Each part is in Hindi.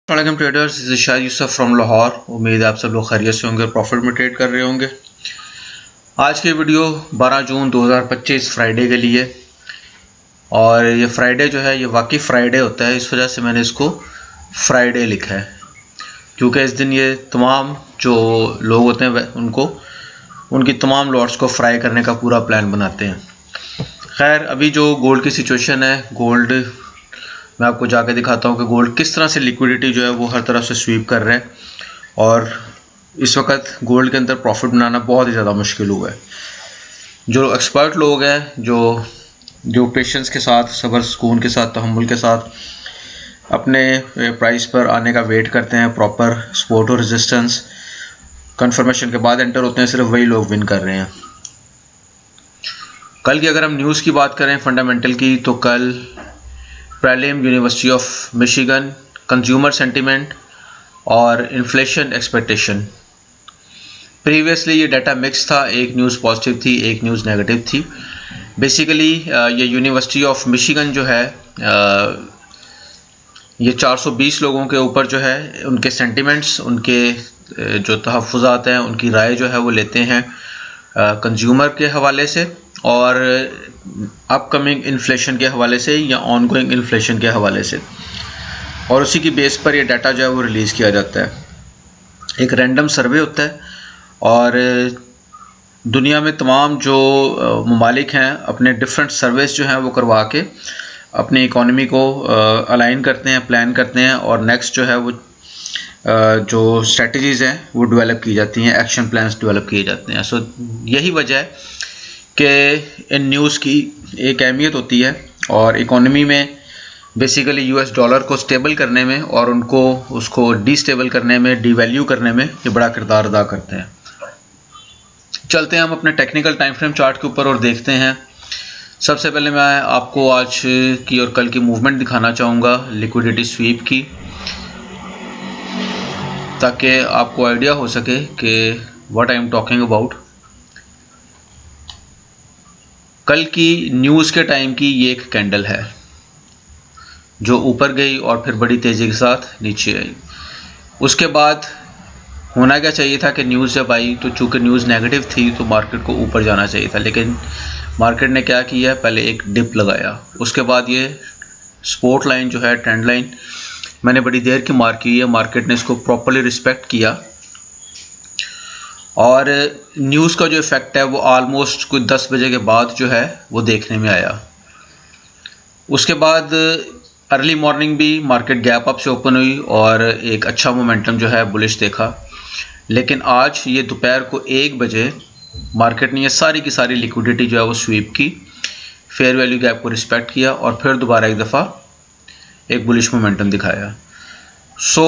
वालेकुम traders, this is Shahid Yusuf from Lahore. उम्मीद है आप सब लोग खैरियत से होंगे, प्रॉफिट में ट्रेड कर रहे होंगे। आज की वीडियो 12 जून 2025 फ्राइडे के लिए, और ये फ्राइडे जो है ये वाकई फ्राइडे होता है। इस वजह से मैंने इसको फ्राइडे लिखा है, क्योंकि इस दिन ये तमाम जो लोग होते हैं उनको उनकी तमाम लॉट्स को फ्राई करने का पूरा प्लान बनाते हैं। खैर, अभी जो गोल्ड की सिचुएशन है, गोल्ड मैं आपको जाके दिखाता हूँ कि गोल्ड किस तरह से लिक्विडिटी जो है वो हर तरफ से स्वीप कर रहे हैं, और इस वक्त गोल्ड के अंदर प्रॉफिट बनाना बहुत ही ज़्यादा मुश्किल हुआ है। जो एक्सपर्ट लोग हैं, जो पेशेंस के साथ, सब्र सुकून के साथ, तहम्मुल के साथ अपने प्राइस पर आने का वेट करते हैं, प्रॉपर सपोर्ट और रेजिस्टेंस कंफर्मेशन के बाद एंटर होते हैं, सिर्फ वही लोग विन कर रहे हैं। कल की अगर हम न्यूज़ की बात करें फंडामेंटल की, तो कल prelim university of Michigan, consumer sentiment और इन्फ्लेशन एक्सपेक्टेशन। प्रीवियसली ये डाटा मिक्स था, एक न्यूज़ पॉजिटिव थी, एक न्यूज़ नेगेटिव थी। बेसिकली ये यूनिवर्सिटी ऑफ मिशिगन जो है, ये 420 लोगों के ऊपर जो है उनके सेंटिमेंट्स, उनके जो तहफ़्फ़ुज़ात हैं, उनकी राय जो है वो लेते हैं कंज्यूमर के हवाले से और अपकमिंग इन्फ्लेशन के हवाले से या ऑनगोइंग इन्फ्लेशन के हवाले से, और उसी की बेस पर ये डाटा जो है वो रिलीज़ किया जाता है। एक रैंडम सर्वे होता है, और दुनिया में तमाम जो ममालिक हैं अपने डिफरेंट सर्वेस जो हैं वो करवा के अपनी इकॉनमी को अलाइन करते हैं, प्लान करते हैं, और नेक्स्ट जो है वो जो स्ट्रेटजीज़ हैं वो डेवलप की जाती हैं, एक्शन प्लान्स डेवलप किए जाते हैं। सो यही वजह है कि इन न्यूज़ की एक अहमियत होती है, और इकॉनमी में बेसिकली यूएस डॉलर को स्टेबल करने में और उसको डीस्टेबल करने में, डीवैल्यू करने में ये बड़ा किरदार अदा करते हैं। चलते हैं हम अपने टेक्निकल टाइम फ्रेम चार्ट के ऊपर और देखते हैं। सबसे पहले मैं आपको आज की और कल की मूवमेंट दिखाना चाहूँगा लिक्विडिटी स्वीप की, ताकि आपको आइडिया हो सके कि what I am talking about. कल की न्यूज़ के टाइम की ये एक कैंडल है जो ऊपर गई और फिर बड़ी तेज़ी के साथ नीचे आई। उसके बाद होना क्या चाहिए था कि न्यूज़ जब आई तो चूँकि न्यूज़ नेगेटिव थी तो मार्केट को ऊपर जाना चाहिए था, लेकिन मार्केट ने क्या किया, पहले एक डिप लगाया, उसके बाद ये सपोर्ट लाइन जो है, ट्रेंड लाइन मैंने बड़ी देर की मार्क की है, मार्केट ने इसको प्रॉपर्ली रिस्पेक्ट किया, और न्यूज़ का जो इफ़ेक्ट है वो ऑलमोस्ट कोई 10 बजे के बाद जो है वो देखने में आया। उसके बाद अर्ली मॉर्निंग भी मार्केट गैप अप से ओपन हुई और एक अच्छा मोमेंटम जो है बुलिश देखा, लेकिन आज ये दोपहर को 1 बजे मार्केट ने ये सारी की सारी लिक्विडिटी जो है वो स्वीप की, फेयर वैल्यू गैप को रिस्पेक्ट किया और फिर दोबारा एक दफ़ा एक बुलिश मोमेंटम दिखाया। सो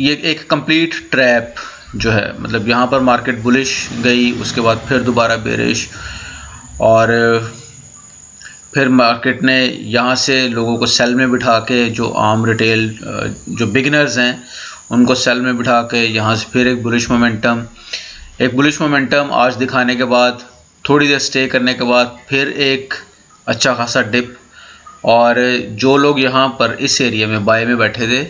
ये एक कंप्लीट ट्रैप जो है, मतलब यहाँ पर मार्केट बुलिश गई, उसके बाद फिर दोबारा बेरिश, और फिर मार्केट ने यहाँ से लोगों को सेल में बिठा के, जो आम रिटेल जो बिगिनर्स हैं उनको सेल में बिठा के यहाँ से फिर एक बुलिश मोमेंटम आज दिखाने के बाद, थोड़ी देर स्टे करने के बाद फिर एक अच्छा खासा डिप, और जो लोग यहाँ पर इस एरिया में बाय में बैठे थे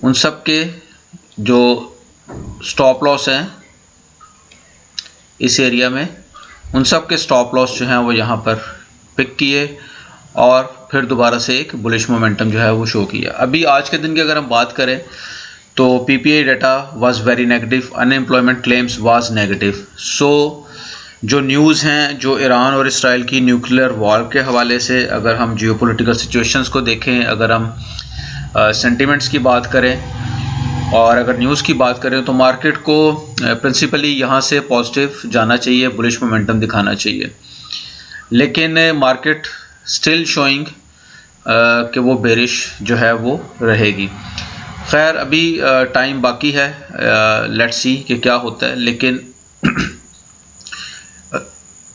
उन सब के जो स्टॉप लॉस हैं इस एरिया में, उन सब के स्टॉप लॉस जो हैं वो यहाँ पर पिक किए और फिर दोबारा से एक बुलिश मोमेंटम जो है वो शो किया। अभी आज के दिन की अगर हम बात करें तो PPI data was very negative, unemployment claims was negative. So जो न्यूज़ हैं, जो ईरान और इसराइल की न्यूक्लियर वॉर के हवाले से, अगर हम जियोपॉलिटिकल सिचुएशंस को देखें, अगर हम सेंटिमेंट्स की बात करें और अगर न्यूज़ की बात करें, तो मार्केट को प्रिंसिपली यहाँ से पॉजिटिव जाना चाहिए, बुलिश मोमेंटम दिखाना चाहिए, लेकिन मार्केट स्टिल शोइंग कि वो बेरिश जो है वो रहेगी। खैर, अभी टाइम बाकी है, लेट्स सी कि क्या होता है, लेकिन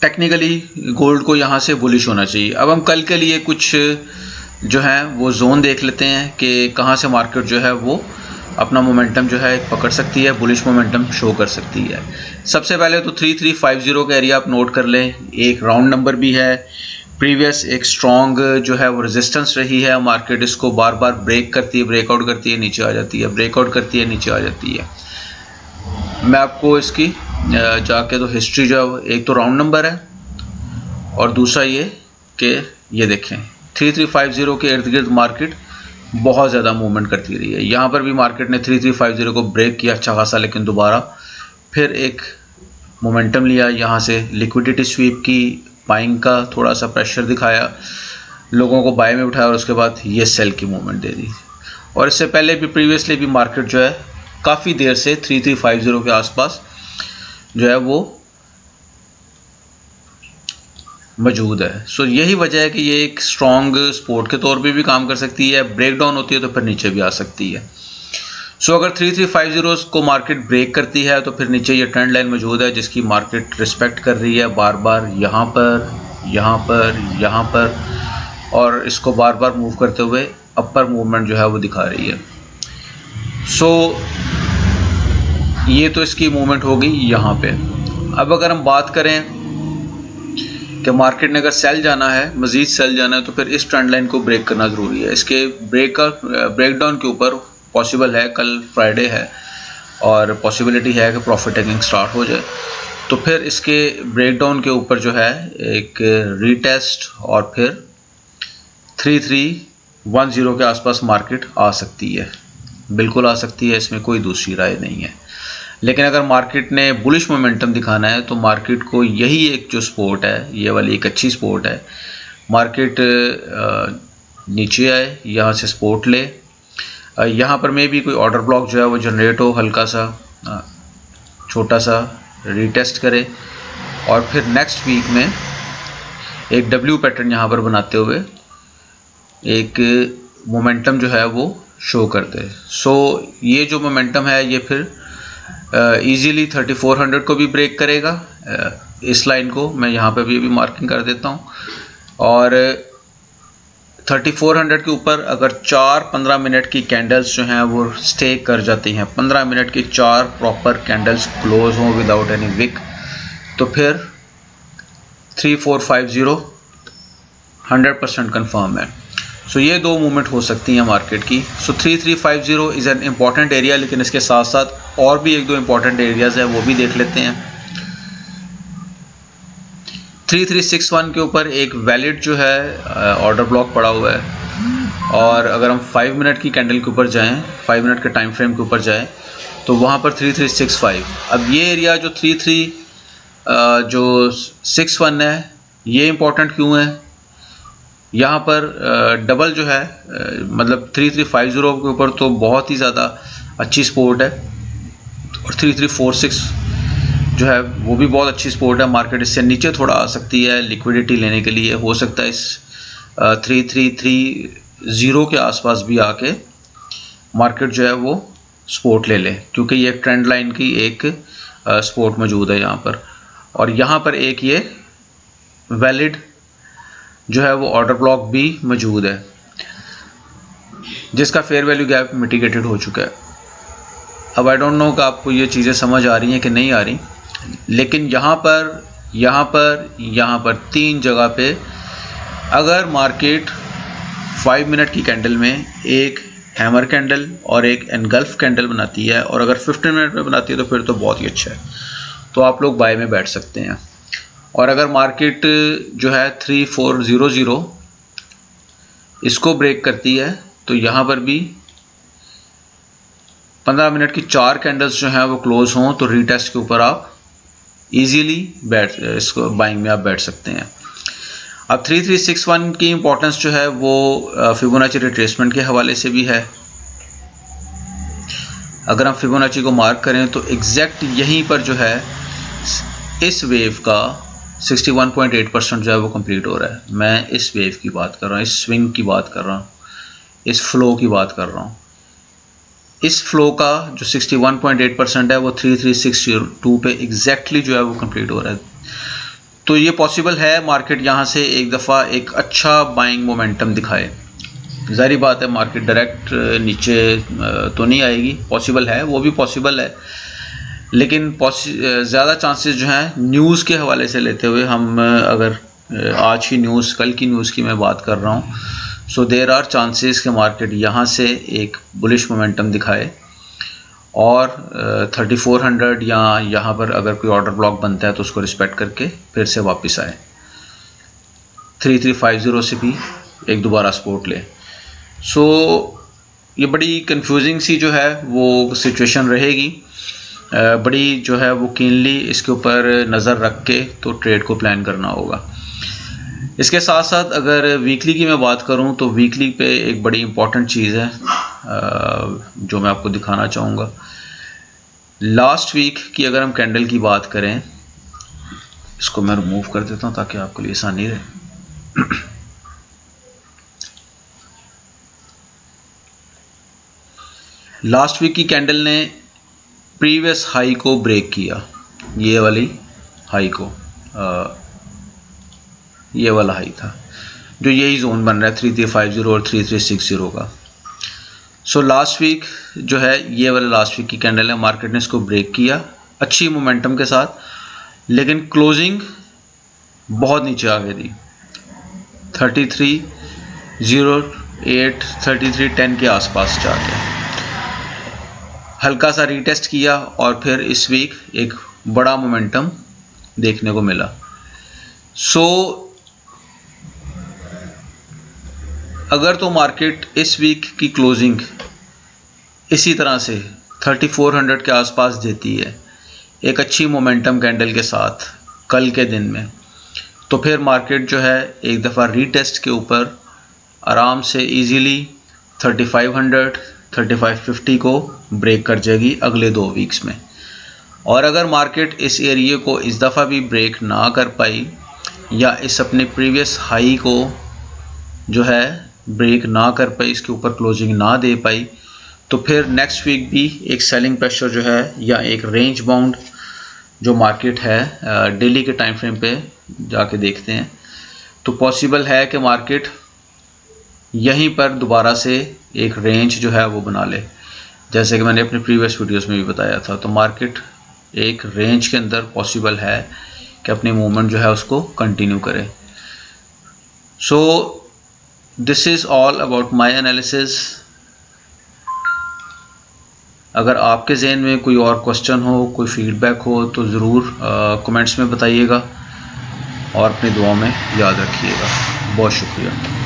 टेक्निकली गोल्ड को यहाँ से बुलिश होना चाहिए। अब हम कल के लिए कुछ जो है वो जोन देख लेते हैं कि कहाँ से मार्केट जो है वो अपना मोमेंटम जो है पकड़ सकती है, बुलिश मोमेंटम शो कर सकती है। सबसे पहले तो 3350 का एरिया आप नोट कर लें, एक राउंड नंबर भी है, प्रीवियस एक स्ट्रॉन्ग जो है वो रेजिस्टेंस रही है, मार्केट इसको बार बार ब्रेक करती है, ब्रेकआउट करती है, नीचे आ जाती है, ब्रेकआउट करती है, नीचे आ जाती है। मैं आपको इसकी जाके तो हिस्ट्री जो है एक तो राउंड नंबर है और दूसरा ये कि ये देखें 3350 के इर्द गिर्द मार्केट बहुत ज़्यादा मूवमेंट करती रही है। यहाँ पर भी मार्केट ने 3350 को ब्रेक किया अच्छा खासा, लेकिन दोबारा फिर एक मोमेंटम लिया, यहाँ से लिक्विडिटी स्वीप की, बाइंग का थोड़ा सा प्रेशर दिखाया, लोगों को बाय में उठाया और उसके बाद ये सेल की मूवमेंट दे दी। और इससे पहले भी प्रीवियसली भी मार्केट जो है काफ़ी देर से 3350 के आसपास जो है वो मौजूद है। सो यही वजह है कि ये एक स्ट्रॉन्ग सपोर्ट के तौर पे भी काम कर सकती है, ब्रेक डाउन होती है तो फिर नीचे भी आ सकती है। सो अगर 3350 को मार्केट ब्रेक करती है तो फिर नीचे ये ट्रेंड लाइन मौजूद है जिसकी मार्केट रिस्पेक्ट कर रही है बार बार यहाँ पर, यहाँ पर, यहाँ पर, और इसको बार बार मूव करते हुए अपर मूवमेंट जो है वो दिखा रही है। सो ये तो इसकी मूवमेंट होगी यहाँ पे। अब अगर हम बात करें कि मार्केट ने अगर सेल जाना है, मज़ीद सेल जाना है, तो फिर इस ट्रेंड लाइन को ब्रेक करना ज़रूरी है। इसके ब्रेकडाउन के ऊपर पॉसिबल है, कल फ्राइडे है और पॉसिबिलिटी है कि प्रॉफिट टेकिंग स्टार्ट हो जाए, तो फिर इसके ब्रेकडाउन के ऊपर जो है एक रीटेस्ट और फिर 3310 के आसपास मार्केट आ सकती है, बिल्कुल आ सकती है, इसमें कोई दूसरी राय नहीं है। लेकिन अगर मार्केट ने बुलिश मोमेंटम दिखाना है तो मार्केट को यही एक जो सपोर्ट है, ये वाली एक अच्छी सपोर्ट है, मार्केट नीचे आए, यहाँ से सपोर्ट ले, यहाँ पर में भी कोई ऑर्डर ब्लॉक जो है वो जनरेट हो, हल्का सा छोटा सा रीटेस्ट करे और फिर नेक्स्ट वीक में एक डब्ल्यू पैटर्न यहाँ पर बनाते हुए एक मोमेंटम जो है वो शो करते। सो ये जो मोमेंटम है ये फिर इजीली 3400 को भी ब्रेक करेगा। इस लाइन को मैं यहाँ पे भी मार्किंग कर देता हूँ और 3400 के ऊपर अगर 4-15 मिनट की कैंडल्स जो हैं वो स्टे कर जाती हैं, 15 मिनट की 4 प्रॉपर कैंडल्स क्लोज हों विदाउट एनी विक, तो फिर 3450 100% कन्फर्म है। सो ये दो मूवमेंट हो सकती हैं मार्केट की। सो 3350 इज़ एन इम्पॉर्टेंट एरिया, लेकिन इसके साथ साथ और भी एक दो इम्पॉर्टेंट एरियाज़ हैं, वो भी देख लेते हैं। 3361 के ऊपर एक वैलिड जो है ऑर्डर ब्लॉक पड़ा हुआ है और अगर हम 5 मिनट की कैंडल के ऊपर जाएं, 5 मिनट के टाइम फ्रेम के ऊपर जाएं, तो वहाँ पर 3365। अब ये एरिया जो 6361 है, ये इम्पॉर्टेंट क्यों है? यहाँ पर डबल जो है मतलब 3350 के ऊपर तो बहुत ही ज़्यादा अच्छी सपोर्ट है और 3346 जो है वो भी बहुत अच्छी सपोर्ट है। मार्केट इससे नीचे थोड़ा आ सकती है लिक्विडिटी लेने के लिए, हो सकता है इस 3330 के आसपास भी आके मार्केट जो है वो सपोर्ट ले ले, क्योंकि ये ट्रेंड लाइन की एक सपोर्ट मौजूद है यहाँ पर। और यहाँ पर एक ये वैलिड जो है वो ऑर्डर ब्लॉक भी मौजूद है जिसका फेयर वैल्यू गैप मिटिगेटेड हो चुका है। अब आई डोंट नो कि आपको ये चीज़ें समझ आ रही हैं कि नहीं आ रही, लेकिन यहाँ पर 3 जगह पे अगर मार्केट 5 मिनट की कैंडल में एक हैमर कैंडल और एक एनगल्फ कैंडल बनाती है और अगर 15 मिनट में बनाती है तो फिर तो बहुत ही अच्छा है, तो आप लोग बाय में बैठ सकते हैं। और अगर मार्केट जो है 3400 इसको ब्रेक करती है तो यहाँ पर भी 15 मिनट की 4 कैंडल्स जो हैं वो क्लोज हों तो रीटेस्ट के ऊपर आप इजीली इसको बाइंग में आप बैठ सकते हैं। अब 3361 की इंपॉर्टेंस जो है वो फिबोनाची रिट्रेसमेंट के हवाले से भी है। अगर हम फिबोनाची को मार्क करें तो एग्जैक्ट यहीं पर जो है इस वेव का 61.8% जो है वो कंप्लीट हो रहा है। मैं इस वेव की बात कर रहा हूँ, इस स्विंग की बात कर रहा हूँ, इस फ्लो की बात कर रहा हूँ। इस फ्लो का जो 61.8% है वो 3362 पे एग्जैक्टली जो है वो कंप्लीट हो रहा है। तो ये पॉसिबल है मार्केट यहाँ से एक दफ़ा एक अच्छा बाइंग मोमेंटम दिखाए। ज़ाहिर बात है मार्केट डायरेक्ट नीचे तो नहीं आएगी, पॉसिबल है, वो भी पॉसिबल है, लेकिन ज़्यादा चांसेस जो हैं न्यूज़ के हवाले से लेते हुए हम अगर आज की न्यूज़, कल की न्यूज़ की मैं बात कर रहा हूँ। सो देयर आर चांसेस कि मार्केट यहाँ से एक बुलिश मोमेंटम दिखाए और 3400 या यहाँ पर अगर कोई ऑर्डर ब्लॉक बनता है तो उसको रिस्पेक्ट करके फिर से वापस आए, 3350 से भी एक दोबारा सपोर्ट ले। सो ये बड़ी कंफ्यूजिंग सी जो है वो सिचुएशन रहेगी, बड़ी जो है वो कीनली इसके ऊपर नज़र रख के तो ट्रेड को प्लान करना होगा। इसके साथ साथ अगर वीकली की मैं बात करूं तो वीकली पे एक बड़ी इम्पॉर्टेंट चीज़ है जो मैं आपको दिखाना चाहूँगा। लास्ट वीक की अगर हम कैंडल की बात करें, इसको मैं रिमूव कर देता हूं ताकि आपके लिए आसानी रहे। लास्ट वीक की कैंडल ने प्रीवियस हाई को ब्रेक किया, ये वाली हाई को, ये वाला हाई था जो यही जोन बन रहा है 3350 और 3360 का। सो लास्ट वीक जो है ये वाला लास्ट वीक की कैंडल है, मार्केट ने इसको ब्रेक किया अच्छी मोमेंटम के साथ, लेकिन क्लोजिंग बहुत नीचे आ गई थी, 3308 3310 के आसपास जाके हल्का सा रीटेस्ट किया और फिर इस वीक एक बड़ा मोमेंटम देखने को मिला। सो अगर तो मार्केट इस वीक की क्लोजिंग इसी तरह से 3400 के आसपास देती है एक अच्छी मोमेंटम कैंडल के साथ कल के दिन में, तो फिर मार्केट जो है एक दफ़ा रीटेस्ट के ऊपर आराम से इजीली 3500 3550 को ब्रेक कर जाएगी अगले 2 वीक्स में। और अगर मार्केट इस एरिया को इस दफ़ा भी ब्रेक ना कर पाई या इस अपने प्रीवियस हाई को जो है ब्रेक ना कर पाई, इसके ऊपर क्लोजिंग ना दे पाई, तो फिर नेक्स्ट वीक भी एक सेलिंग प्रेशर जो है या एक रेंज बाउंड जो मार्केट है डेली के टाइम फ्रेम पे जाके देखते हैं तो पॉसिबल है कि मार्केट यहीं पर दोबारा से एक रेंज जो है वो बना ले, जैसे कि मैंने अपने प्रीवियस वीडियोस में भी बताया था। तो मार्केट एक रेंज के अंदर पॉसिबल है कि अपनी मूवमेंट जो है उसको कंटिन्यू करे। So this is all about my analysis. अगर आपके जहन में कोई और क्वेश्चन हो, कोई फीडबैक हो तो ज़रूर कमेंट्स में बताइएगा और अपनी दुआ में याद रखिएगा। बहुत शुक्रिया।